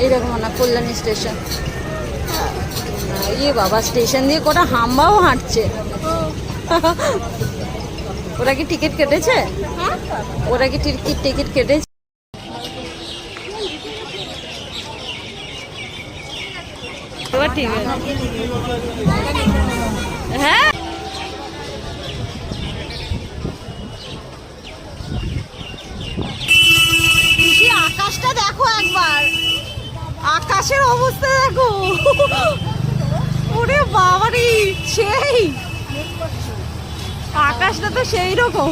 এইরকম না, কল্যাণী স্টেশন। ইয়ে বাবা, স্টেশন দিয়ে কটা হাম্বাও হাঁটছে। ওরা কি টিকিট কেটেছে? ওরা কি টিকিট কেটেছে? ঠিক আছে, হ্যাঁ। আকাশটা দেখো একবার, আকাশের অবস্থা দেখো। ওরে বাবারে, সেই আকাশটা তো সেই রকম।